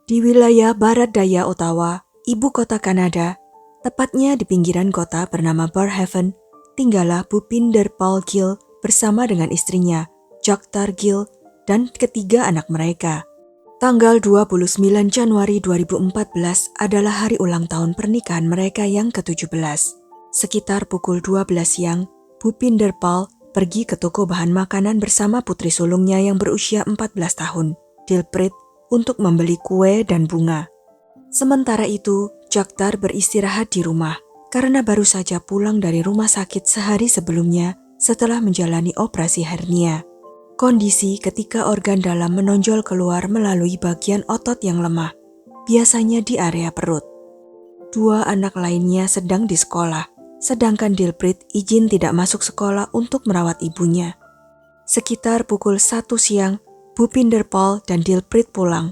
Di wilayah barat daya Ottawa, ibu kota Kanada, tepatnya di pinggiran kota bernama Barrhaven, tinggallah Bhupinder Pal Gill bersama dengan istrinya, Jagtar Gill, dan ketiga anak mereka. Tanggal 29 Januari 2014 adalah hari ulang tahun pernikahan mereka yang ke-17. Sekitar pukul 12 siang, Bhupinder Pal pergi ke toko bahan makanan bersama putri sulungnya yang berusia 14 tahun, Dilpreet, untuk membeli kue dan bunga. Sementara itu, Jagtar beristirahat di rumah karena baru saja pulang dari rumah sakit sehari sebelumnya setelah menjalani operasi hernia. Kondisi ketika organ dalam menonjol keluar melalui bagian otot yang lemah, biasanya di area perut. Dua anak lainnya sedang di sekolah, sedangkan Dilpreet izin tidak masuk sekolah untuk merawat ibunya. Sekitar pukul 1 siang, Bhupinder Pal dan Dilpreet pulang.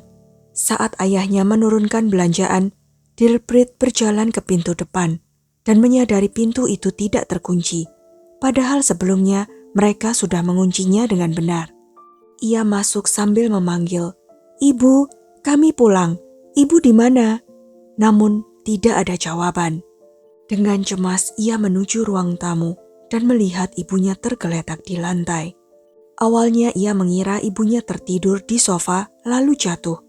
Saat ayahnya menurunkan belanjaan, Dilpreet berjalan ke pintu depan dan menyadari pintu itu tidak terkunci. Padahal sebelumnya mereka sudah menguncinya dengan benar. Ia masuk sambil memanggil, "Ibu, kami pulang. Ibu di mana?" Namun tidak ada jawaban. Dengan cemas ia menuju ruang tamu dan melihat ibunya tergeletak di lantai. Awalnya ia mengira ibunya tertidur di sofa lalu jatuh.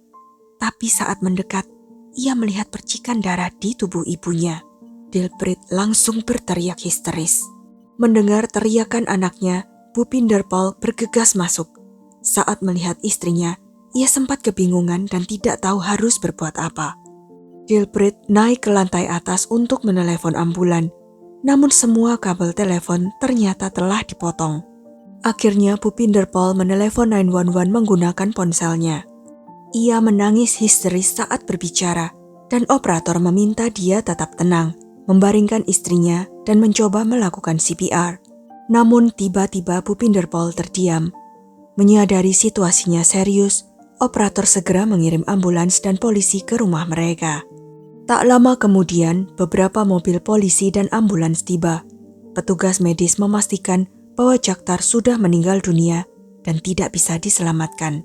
Tapi saat mendekat, ia melihat percikan darah di tubuh ibunya. Dilpreet langsung berteriak histeris. Mendengar teriakan anaknya, Bhupinder Pal bergegas masuk. Saat melihat istrinya, ia sempat kebingungan dan tidak tahu harus berbuat apa. Dilpreet naik ke lantai atas untuk menelepon ambulan, namun semua kabel telepon ternyata telah dipotong. Akhirnya Bhupinder Pal menelepon 911 menggunakan ponselnya. Ia menangis histeris saat berbicara, dan operator meminta dia tetap tenang, membaringkan istrinya dan mencoba melakukan CPR. Namun tiba-tiba Bhupinder Pal terdiam. Menyadari situasinya serius, operator segera mengirim ambulans dan polisi ke rumah mereka. Tak lama kemudian, beberapa mobil polisi dan ambulans tiba. Petugas medis memastikan bahwa Jagtar sudah meninggal dunia dan tidak bisa diselamatkan.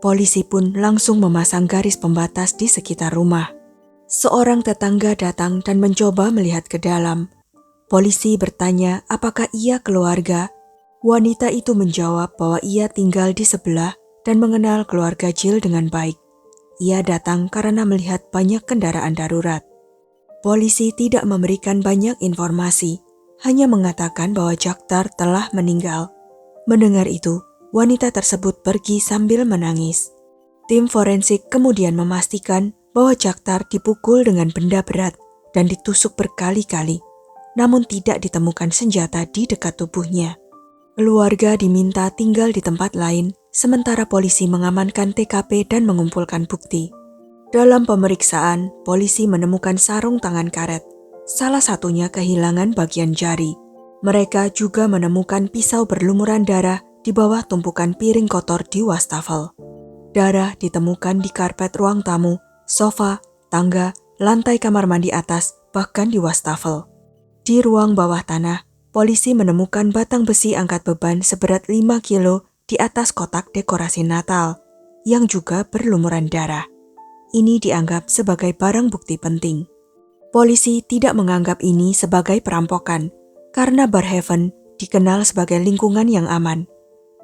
Polisi pun langsung memasang garis pembatas di sekitar rumah. Seorang tetangga datang dan mencoba melihat ke dalam. Polisi bertanya apakah ia keluarga. Wanita itu menjawab bahwa ia tinggal di sebelah dan mengenal keluarga Gill dengan baik. Ia datang karena melihat banyak kendaraan darurat. Polisi tidak memberikan banyak informasi, hanya mengatakan bahwa Jagtar telah meninggal. Mendengar itu, wanita tersebut pergi sambil menangis. Tim forensik kemudian memastikan bahwa Jagtar dipukul dengan benda berat dan ditusuk berkali-kali, namun tidak ditemukan senjata di dekat tubuhnya. Keluarga diminta tinggal di tempat lain, sementara polisi mengamankan TKP dan mengumpulkan bukti. Dalam pemeriksaan, polisi menemukan sarung tangan karet, salah satunya kehilangan bagian jari. Mereka juga menemukan pisau berlumuran darah di bawah tumpukan piring kotor di wastafel. Darah ditemukan di karpet ruang tamu, sofa, tangga, lantai kamar mandi atas, bahkan di wastafel. Di ruang bawah tanah, polisi menemukan batang besi angkat beban seberat 5 kilo di atas kotak dekorasi Natal, yang juga berlumuran darah. Ini dianggap sebagai barang bukti penting. Polisi tidak menganggap ini sebagai perampokan, karena Barrhaven dikenal sebagai lingkungan yang aman.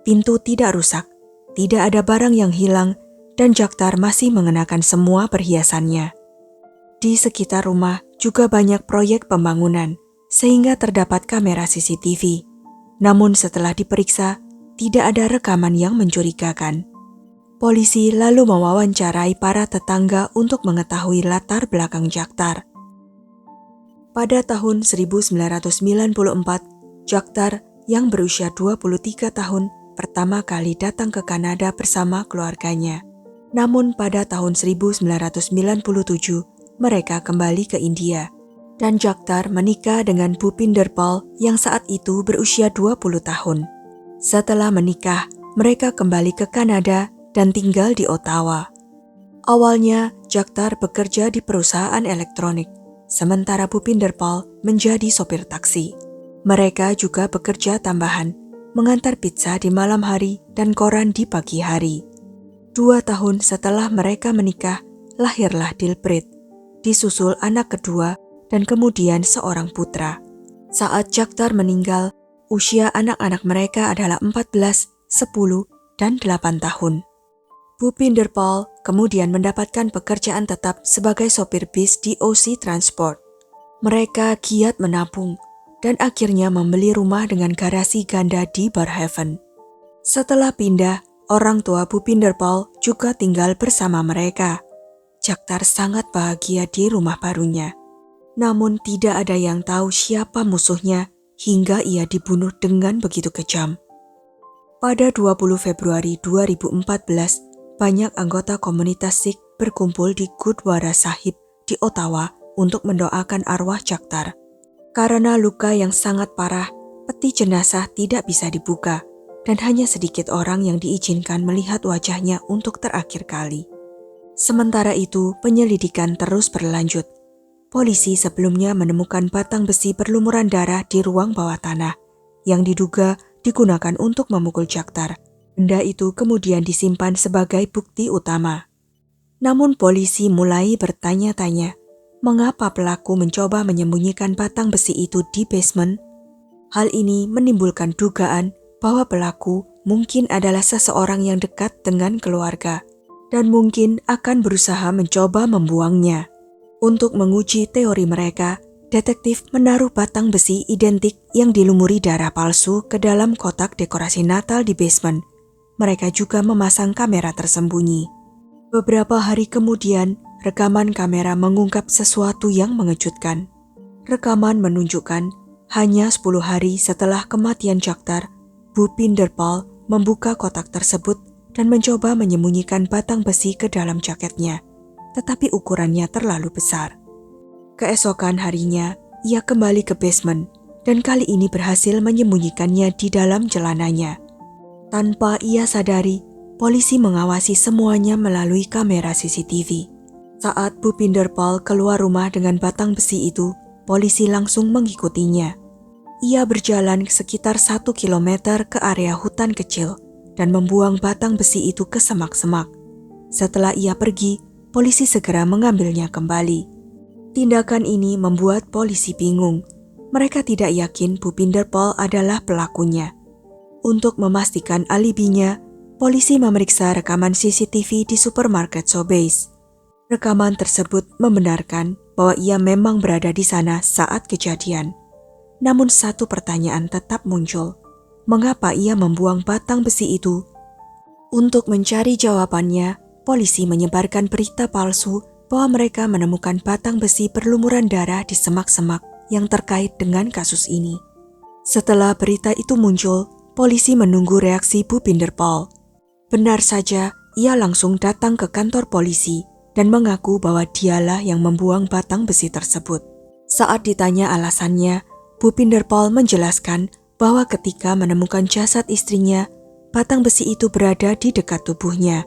Pintu tidak rusak, tidak ada barang yang hilang, dan Jagtar masih mengenakan semua perhiasannya. Di sekitar rumah juga banyak proyek pembangunan, sehingga terdapat kamera CCTV. Namun setelah diperiksa, tidak ada rekaman yang mencurigakan. Polisi lalu mewawancarai para tetangga untuk mengetahui latar belakang Jagtar. Pada tahun 1994, Jagtar yang berusia 23 tahun pertama kali datang ke Kanada bersama keluarganya. Namun pada tahun 1997, mereka kembali ke India. Dan Jagtar menikah dengan Bhupinder Pal yang saat itu berusia 20 tahun. Setelah menikah, mereka kembali ke Kanada dan tinggal di Ottawa. Awalnya, Jagtar bekerja di perusahaan elektronik, sementara Bhupinder Pal menjadi sopir taksi. Mereka juga bekerja tambahan, mengantar pizza di malam hari dan koran di pagi hari. 2 tahun setelah mereka menikah, lahirlah Dilpreet, disusul anak kedua dan kemudian seorang putra. Saat Jagtar meninggal, usia anak-anak mereka adalah 14, 10, dan 8 tahun. Bhupinder Pal kemudian mendapatkan pekerjaan tetap sebagai sopir bis di OC Transport. Mereka giat menabung dan akhirnya membeli rumah dengan garasi ganda di Barrhaven. Setelah pindah, orang tua Bhupinder Pal juga tinggal bersama mereka. Jagtar sangat bahagia di rumah barunya. Namun tidak ada yang tahu siapa musuhnya hingga ia dibunuh dengan begitu kejam. Pada 20 Februari 2014, banyak anggota komunitas Sikh berkumpul di Gurdwara Sahib di Ottawa untuk mendoakan arwah Jagtar. Karena luka yang sangat parah, peti jenazah tidak bisa dibuka dan hanya sedikit orang yang diizinkan melihat wajahnya untuk terakhir kali. Sementara itu, penyelidikan terus berlanjut. Polisi sebelumnya menemukan batang besi berlumuran darah di ruang bawah tanah yang diduga digunakan untuk memukul Jagtar. Benda itu kemudian disimpan sebagai bukti utama. Namun polisi mulai bertanya-tanya, mengapa pelaku mencoba menyembunyikan batang besi itu di basement? Hal ini menimbulkan dugaan bahwa pelaku mungkin adalah seseorang yang dekat dengan keluarga dan mungkin akan berusaha mencoba membuangnya. Untuk menguji teori mereka, detektif menaruh batang besi identik yang dilumuri darah palsu ke dalam kotak dekorasi Natal di basement. Mereka juga memasang kamera tersembunyi. Beberapa hari kemudian, rekaman kamera mengungkap sesuatu yang mengejutkan. Rekaman menunjukkan hanya 10 hari setelah kematian Jagtar, Bhupinder Pal membuka kotak tersebut dan mencoba menyembunyikan batang besi ke dalam jaketnya, tetapi ukurannya terlalu besar. Keesokan harinya, ia kembali ke basement dan kali ini berhasil menyembunyikannya di dalam celananya. Tanpa ia sadari, polisi mengawasi semuanya melalui kamera CCTV. Saat Bhupinder Pal keluar rumah dengan batang besi itu, polisi langsung mengikutinya. Ia berjalan sekitar 1 kilometer ke area hutan kecil dan membuang batang besi itu ke semak-semak. Setelah ia pergi, polisi segera mengambilnya kembali. Tindakan ini membuat polisi bingung. Mereka tidak yakin Bhupinder Pal adalah pelakunya. Untuk memastikan alibinya, polisi memeriksa rekaman CCTV di supermarket Sobeys. Rekaman tersebut membenarkan bahwa ia memang berada di sana saat kejadian. Namun satu pertanyaan tetap muncul. Mengapa ia membuang batang besi itu? Untuk mencari jawabannya, polisi menyebarkan berita palsu bahwa mereka menemukan batang besi berlumuran darah di semak-semak yang terkait dengan kasus ini. Setelah berita itu muncul, polisi menunggu reaksi Bhupinder Pal. Benar saja, ia langsung datang ke kantor polisi dan mengaku bahwa dialah yang membuang batang besi tersebut. Saat ditanya alasannya, Bhupinder Pal menjelaskan bahwa ketika menemukan jasad istrinya, batang besi itu berada di dekat tubuhnya.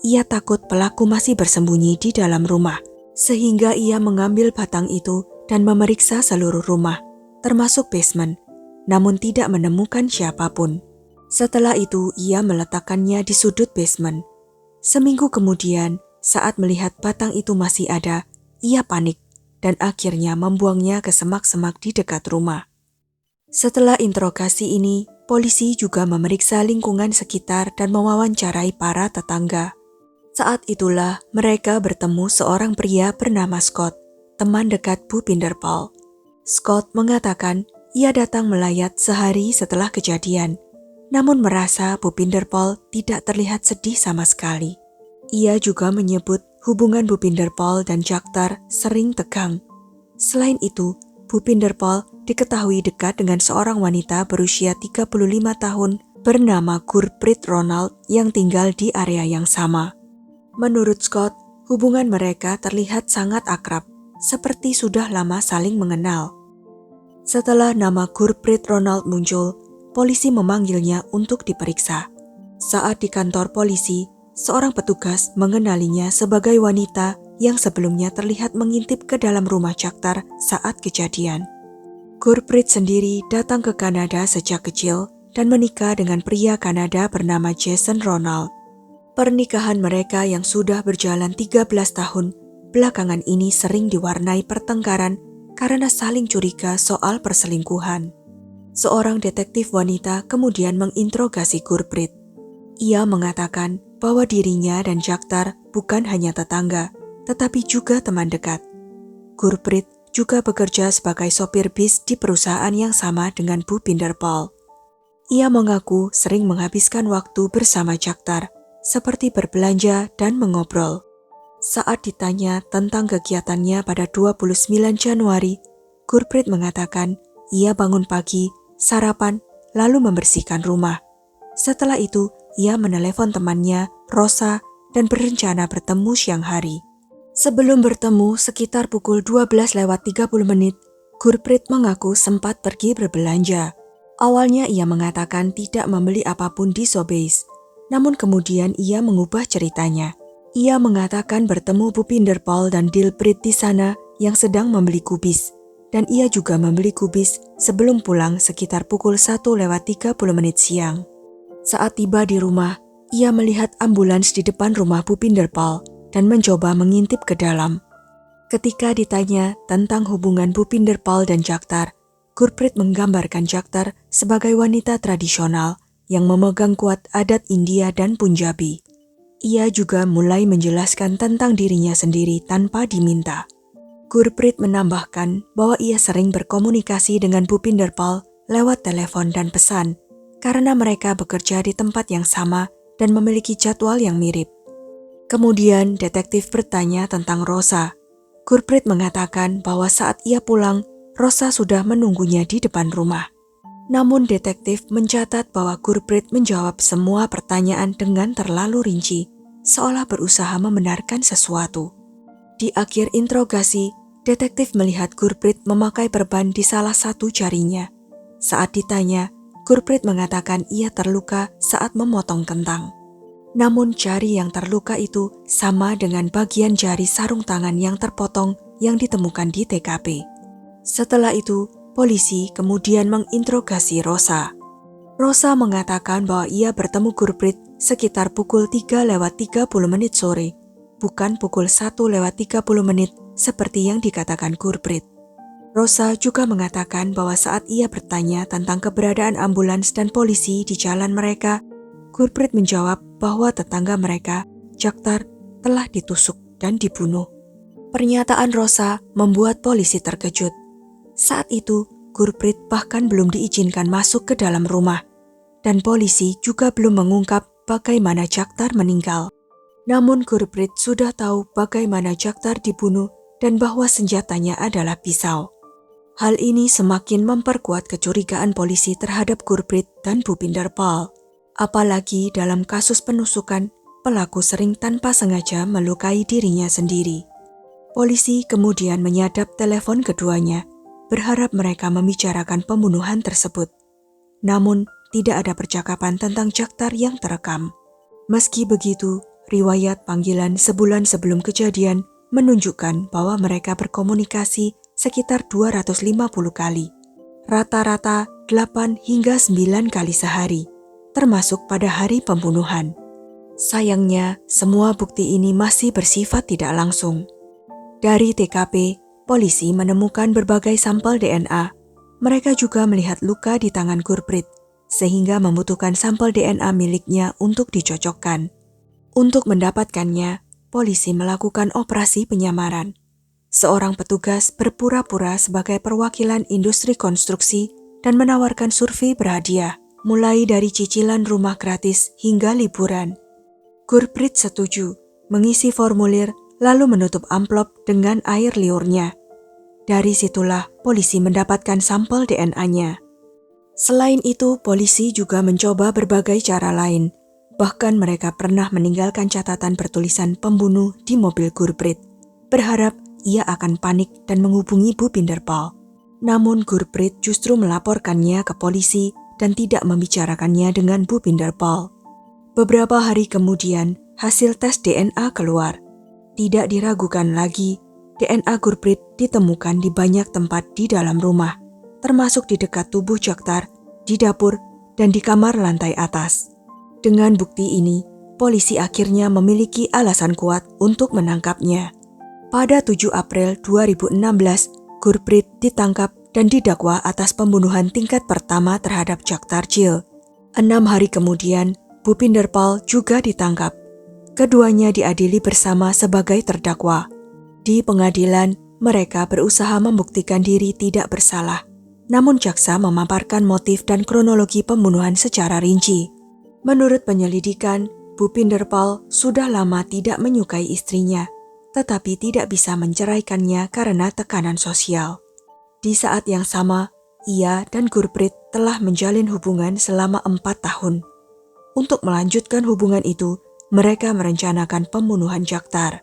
Ia takut pelaku masih bersembunyi di dalam rumah, sehingga ia mengambil batang itu dan memeriksa seluruh rumah, termasuk basement, namun tidak menemukan siapapun. Setelah itu, ia meletakkannya di sudut basement. Seminggu kemudian, saat melihat batang itu masih ada, ia panik dan akhirnya membuangnya ke semak-semak di dekat rumah. Setelah interogasi ini, polisi juga memeriksa lingkungan sekitar dan mewawancarai para tetangga. Saat itulah mereka bertemu seorang pria bernama Scott, teman dekat Bhupinder Pal. Scott mengatakan ia datang melayat sehari setelah kejadian, namun merasa Bhupinder Pal tidak terlihat sedih sama sekali. Ia juga menyebut hubungan Bhupinder Pal dan Jagtar sering tegang. Selain itu, Bhupinder Pal diketahui dekat dengan seorang wanita berusia 35 tahun bernama Gurpreet Ronald yang tinggal di area yang sama. Menurut Scott, hubungan mereka terlihat sangat akrab, seperti sudah lama saling mengenal. Setelah nama Gurpreet Ronald muncul, polisi memanggilnya untuk diperiksa. Saat di kantor polisi, seorang petugas mengenalinya sebagai wanita yang sebelumnya terlihat mengintip ke dalam rumah Jagtar saat kejadian. Gurpreet sendiri datang ke Kanada sejak kecil dan menikah dengan pria Kanada bernama Jason Ronald. Pernikahan mereka yang sudah berjalan 13 tahun, belakangan ini sering diwarnai pertengkaran karena saling curiga soal perselingkuhan. Seorang detektif wanita kemudian menginterogasi Gurpreet. Ia mengatakan bahwa dirinya dan Jagtar bukan hanya tetangga, tetapi juga teman dekat. Gurpreet juga bekerja sebagai sopir bis di perusahaan yang sama dengan Bhupinder Pal. Ia mengaku sering menghabiskan waktu bersama Jagtar, seperti berbelanja dan mengobrol. Saat ditanya tentang kegiatannya pada 29 Januari, Gurpreet mengatakan ia bangun pagi, sarapan, lalu membersihkan rumah. Setelah itu, ia menelepon temannya, Rosa, dan berencana bertemu siang hari. Sebelum bertemu sekitar pukul 12:30, Gurpreet mengaku sempat pergi berbelanja. Awalnya ia mengatakan tidak membeli apapun di Sobeys, namun kemudian ia mengubah ceritanya. Ia mengatakan bertemu Bhupinder Pal dan Dilpreet di sana yang sedang membeli kubis, dan ia juga membeli kubis sebelum pulang sekitar pukul 1:30 siang. Saat tiba di rumah, ia melihat ambulans di depan rumah Bhupinder Pal dan mencoba mengintip ke dalam. Ketika ditanya tentang hubungan Bhupinder Pal dan Jagtar, Gurpreet menggambarkan Jagtar sebagai wanita tradisional yang memegang kuat adat India dan Punjabi. Ia juga mulai menjelaskan tentang dirinya sendiri tanpa diminta. Gurpreet menambahkan bahwa ia sering berkomunikasi dengan Bhupinder Pal lewat telepon dan pesan, karena mereka bekerja di tempat yang sama dan memiliki jadwal yang mirip. Kemudian detektif bertanya tentang Rosa. Gurpreet mengatakan bahwa saat ia pulang, Rosa sudah menunggunya di depan rumah. Namun detektif mencatat bahwa Gurpreet menjawab semua pertanyaan dengan terlalu rinci, seolah berusaha membenarkan sesuatu. Di akhir interogasi, detektif melihat Gurpreet memakai perban di salah satu jarinya. Saat ditanya, Gurpreet mengatakan ia terluka saat memotong kentang. Namun jari yang terluka itu sama dengan bagian jari sarung tangan yang terpotong yang ditemukan di TKP. Setelah itu, polisi kemudian menginterogasi Rosa. Rosa mengatakan bahwa ia bertemu Gurpreet sekitar pukul 3:30 sore, bukan pukul 1:30 seperti yang dikatakan Gurpreet. Rosa juga mengatakan bahwa saat ia bertanya tentang keberadaan ambulans dan polisi di jalan mereka, Gurpreet menjawab bahwa tetangga mereka, Jagtar, telah ditusuk dan dibunuh. Pernyataan Rosa membuat polisi terkejut. Saat itu, Gurpreet bahkan belum diizinkan masuk ke dalam rumah, dan polisi juga belum mengungkap bagaimana Jagtar meninggal. Namun Gurpreet sudah tahu bagaimana Jagtar dibunuh dan bahwa senjatanya adalah pisau. Hal ini semakin memperkuat kecurigaan polisi terhadap Gurpreet dan Bhupinder Pal. Apalagi dalam kasus penusukan, pelaku sering tanpa sengaja melukai dirinya sendiri. Polisi kemudian menyadap telepon keduanya, berharap mereka membicarakan pembunuhan tersebut. Namun, tidak ada percakapan tentang Jagtar yang terekam. Meski begitu, riwayat panggilan sebulan sebelum kejadian menunjukkan bahwa mereka berkomunikasi sekitar 250 kali. Rata-rata 8 hingga 9 kali sehari, termasuk pada hari pembunuhan. Sayangnya, semua bukti ini masih bersifat tidak langsung. Dari TKP, polisi menemukan berbagai sampel DNA. Mereka juga melihat luka di tangan Gurpreet, sehingga membutuhkan sampel DNA miliknya untuk dicocokkan. Untuk mendapatkannya, polisi melakukan operasi penyamaran. Seorang petugas berpura-pura sebagai perwakilan industri konstruksi dan menawarkan survei berhadiah, mulai dari cicilan rumah gratis hingga liburan. Gurpreet setuju, mengisi formulir, lalu menutup amplop dengan air liurnya. Dari situlah polisi mendapatkan sampel DNA-nya. Selain itu, polisi juga mencoba berbagai cara lain. Bahkan mereka pernah meninggalkan catatan bertulisan pembunuh di mobil Gurpreet, berharap ia akan panik dan menghubungi Bhupinder Pal. Namun Gurpreet justru melaporkannya ke polisi dan tidak membicarakannya dengan Bhupinder Pal. Beberapa hari kemudian, hasil tes DNA keluar. Tidak diragukan lagi, DNA Gurpreet ditemukan di banyak tempat di dalam rumah, termasuk di dekat tubuh Jagtar, di dapur, dan di kamar lantai atas. Dengan bukti ini, polisi akhirnya memiliki alasan kuat untuk menangkapnya. Pada 7 April 2016, Gurpreet ditangkap dan didakwa atas pembunuhan tingkat pertama terhadap Jagtar Gill. 6 hari kemudian, Bhupinder Pal juga ditangkap. Keduanya diadili bersama sebagai terdakwa. Di pengadilan, mereka berusaha membuktikan diri tidak bersalah. Namun jaksa memaparkan motif dan kronologi pembunuhan secara rinci. Menurut penyelidikan, Bhupinder Pal sudah lama tidak menyukai istrinya, tetapi tidak bisa menceraikannya karena tekanan sosial. Di saat yang sama, ia dan Gurpreet telah menjalin hubungan selama 4 tahun. Untuk melanjutkan hubungan itu, mereka merencanakan pembunuhan Jagtar.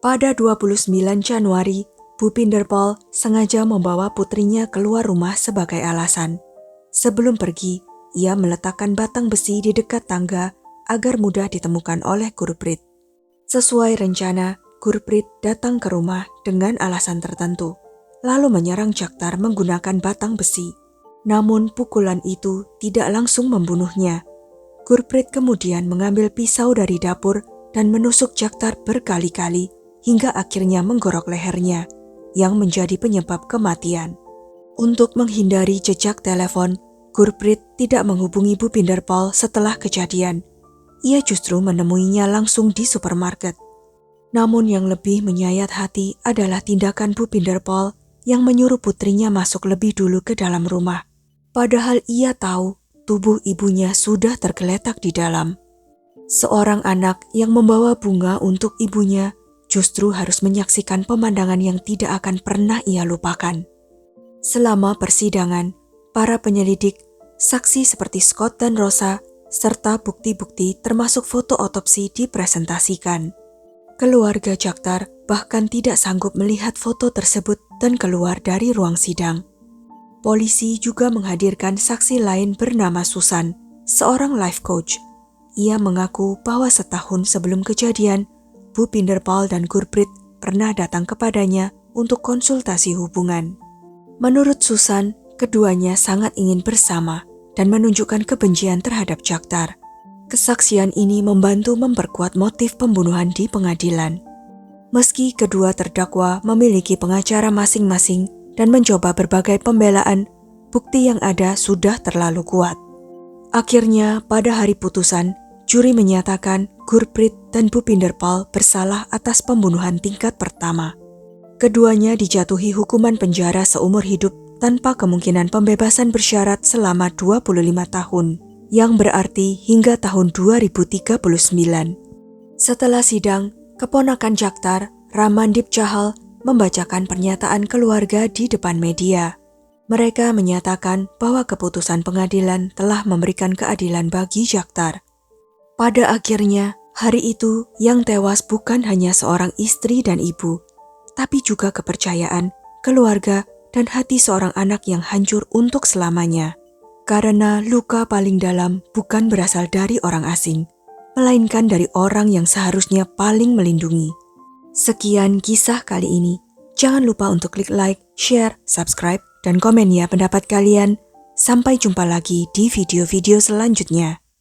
Pada 29 Januari, Bhupinder Pal sengaja membawa putrinya keluar rumah sebagai alasan. Sebelum pergi, ia meletakkan batang besi di dekat tangga agar mudah ditemukan oleh Gurpreet. Sesuai rencana, Gurpreet datang ke rumah dengan alasan tertentu, lalu menyerang Jagtar menggunakan batang besi. Namun pukulan itu tidak langsung membunuhnya. Gurpreet kemudian mengambil pisau dari dapur dan menusuk Jagtar berkali-kali hingga akhirnya menggorok lehernya, yang menjadi penyebab kematian. Untuk menghindari jejak telepon, Gurpreet tidak menghubungi Bhupinder Pal setelah kejadian. Ia justru menemuinya langsung di supermarket. Namun yang lebih menyayat hati adalah tindakan Bhupinder Pal yang menyuruh putrinya masuk lebih dulu ke dalam rumah. Padahal ia tahu tubuh ibunya sudah tergeletak di dalam. Seorang anak yang membawa bunga untuk ibunya justru harus menyaksikan pemandangan yang tidak akan pernah ia lupakan. Selama persidangan, para penyelidik, saksi seperti Scott dan Rosa, serta bukti-bukti termasuk foto otopsi dipresentasikan. Keluarga Jagtar bahkan tidak sanggup melihat foto tersebut dan keluar dari ruang sidang. Polisi juga menghadirkan saksi lain bernama Susan, seorang life coach. Ia mengaku bahwa setahun sebelum kejadian, Bhupinder Pal dan Gurpreet pernah datang kepadanya untuk konsultasi hubungan. Menurut Susan, keduanya sangat ingin bersama dan menunjukkan kebencian terhadap Jagtar. Kesaksian ini membantu memperkuat motif pembunuhan di pengadilan. Meski kedua terdakwa memiliki pengacara masing-masing dan mencoba berbagai pembelaan, bukti yang ada sudah terlalu kuat. Akhirnya, pada hari putusan, juri menyatakan Gurpreet dan Bhupinder Pal bersalah atas pembunuhan tingkat pertama. Keduanya dijatuhi hukuman penjara seumur hidup tanpa kemungkinan pembebasan bersyarat selama 25 tahun, yang berarti hingga tahun 2039. Setelah sidang, keponakan Jagtar, Ramandip Chahal, membacakan pernyataan keluarga di depan media. Mereka menyatakan bahwa keputusan pengadilan telah memberikan keadilan bagi Jagtar. Pada akhirnya, hari itu yang tewas bukan hanya seorang istri dan ibu, tapi juga kepercayaan, keluarga, dan hati seorang anak yang hancur untuk selamanya. Karena luka paling dalam bukan berasal dari orang asing, melainkan dari orang yang seharusnya paling melindungi. Sekian kisah kali ini. Jangan lupa untuk klik like, share, subscribe, dan komen ya pendapat kalian. Sampai jumpa lagi di video-video selanjutnya.